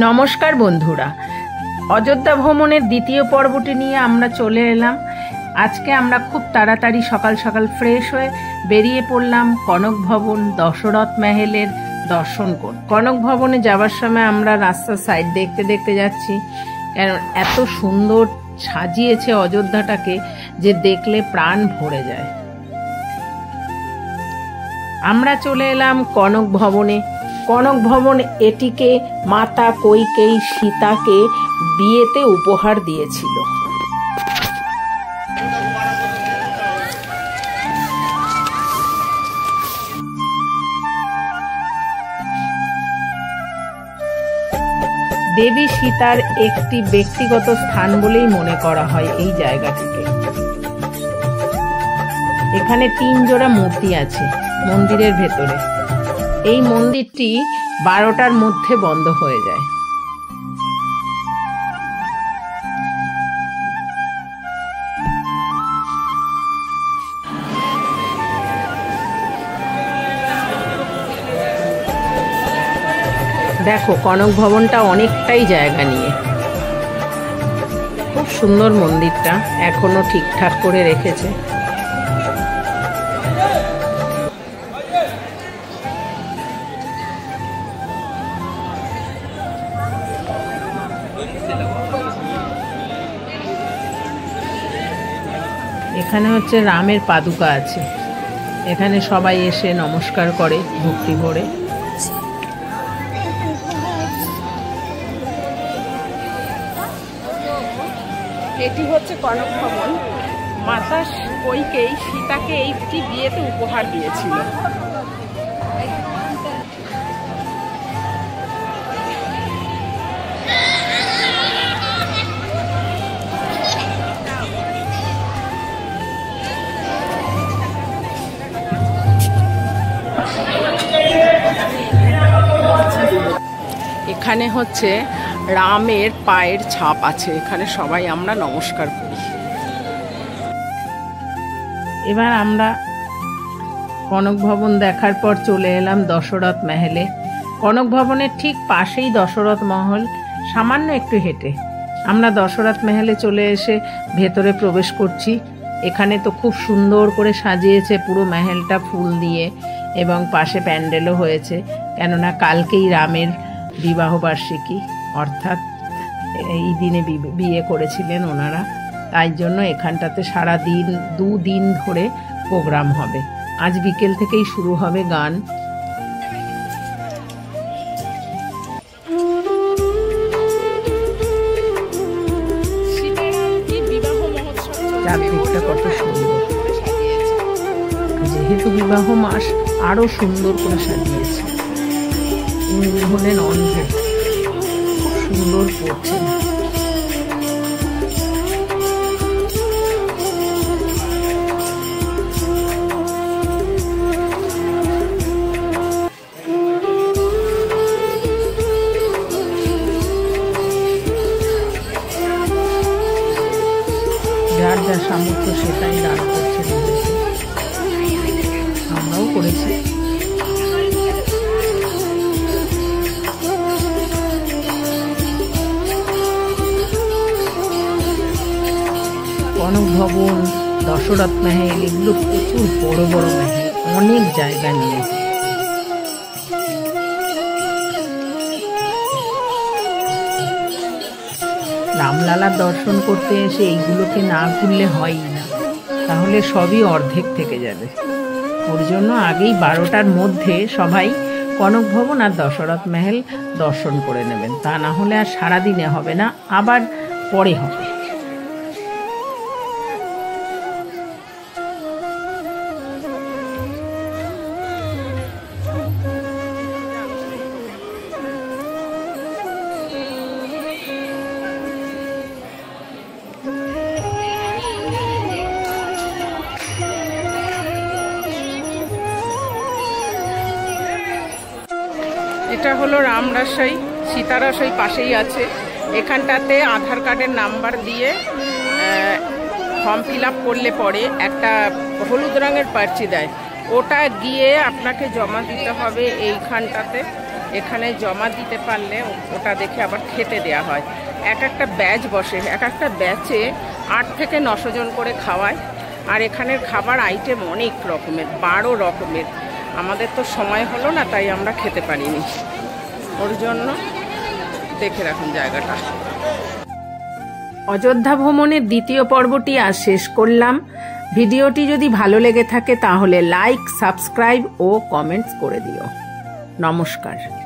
নমস্কার বন্ধুরা, অযোধ্যা ভ্রমণের দ্বিতীয় পর্বটি নিয়ে আমরা চলে এলাম। আজকে আমরা খুব তাড়াতাড়ি সকাল সকাল ফ্রেশ হয়ে বেরিয়ে পড়লাম কনক ভবন, দশরথ মহলের দর্শন করতে। কনক ভবনে যাওয়ার সময় আমরা রাস্তার সাইড দেখতে দেখতে যাচ্ছি, কারণ এত সুন্দর সাজিয়েছে অযোধ্যাটাকে যে দেখলে প্রাণ ভরে যায়। আমরা চলে এলাম কনক ভবনে। কনক ভবন এটিকে মাতা কৈকেয়ী সীতাকে বিয়েতে উপহার দিয়েছিল। দেবী সীতার একটি ব্যক্তিগত স্থান বলেই মনে করা হয় এই জায়গাটিকে। এখানে 3 জোড়া মূর্তি আছে মন্দিরের ভেতরে। এই মন্দিরটি 12টার মধ্যে বন্ধ হয়ে যায়। দেখো, কনক ভবনটা অনেকটাই জায়গা নিয়ে। খুব সুন্দর মন্দিরটা, এখনো ঠিকঠাক করে রেখেছে। এখানে হচ্ছে রামের পাদুকা আছে। এখানে সবাই এসে নমস্কার করে ভক্তি ভরে। এটি হচ্ছে কনক ভবন। মাতা কৈকেয়ী সীতাকে এইটি বিয়েতে উপহার দিয়েছিল। এখানে হচ্ছে রামের পায়ের ছাপ আছে। এখানে সবাই আমরা নমস্কার করি। এবার আমরা কনক ভবন দেখার পর চলে এলাম দশরথ মহলে। কনক ভবনের ঠিক পাশেই দশরথ মহল, সামান্য একটু হেঁটে। আমরা দশরথ মহলে চলে এসে ভেতরে প্রবেশ করছি। এখানে তো খুব সুন্দর করে সাজিয়েছে পুরো মহলটা ফুল দিয়ে, এবং পাশে প্যান্ডেলও হয়েছে, কেননা কালকেই রামের বিবাহবার্ষিকী, অর্থাৎ এই দিনে বিয়ে করেছিলেন ওনারা। তাই জন্য এখানটাতে সারা দিন 2 দিন ধরে প্রোগ্রাম হবে। আজ বিকেল থেকেই শুরু হবে গান। চারদিকটা কত সুন্দর, যেহেতু বিবাহ মাস আরো সুন্দর করে সাজিয়েছে। উনি হলেন অন্ধ, খুব সুন্দর করছেন। যার যা সামর্থ্য সেটাই দান করছেন, আমরাও করেছি। কনক ভবন, দশরথ মহল, এগুলো প্রচুর বড় বড় মহল, অনেক জায়গা নিয়ে। রামলালার দর্শন করতে এসে এইগুলোকে না ঘুরলে হয়ই না, তাহলে সবই অর্ধেক থেকে যাবে। ওর জন্য আগেই 12টার মধ্যে সবাই কনক ভবন আর দশরথ মহল দর্শন করে নেবেন, তা না হলে আর সারাদিনে হবে না, আবার পরে হবে। এটা হলো রামরাসাই, সীতারাসাই পাশেই আছে। এখানটাতে আধার কার্ডের নাম্বার দিয়ে ফর্ম ফিল আপ করলে পরে একটা হলুদ রঙের পার্চি দেয়, ওটা গিয়ে আপনাকে জমা দিতে হবে এইখানটাতে। এখানে জমা দিতে পারলে ওটা দেখে আবার খেতে দেয়া হয়। এক একটা ব্যাচ বসে, এক একটা ব্যাচে 8 থেকে 900 জন করে খাওয়ায়। আর এখানের খাবার আইটেম অনেক রকমের, 12 রকমের। আমাদের তো সময় হলো না, তাই আমরা খেতে পারিনি। ওর জন্য দেখে রাখুন জায়গাটা। অযোধ্যা ভ্রমণের দ্বিতীয় পর্বটি আজ শেষ করলাম। ভিডিওটি যদি ভালো লেগে থাকে তাহলে লাইক, সাবস্ক্রাইব ও কমেন্টস করে দিও। নমস্কার।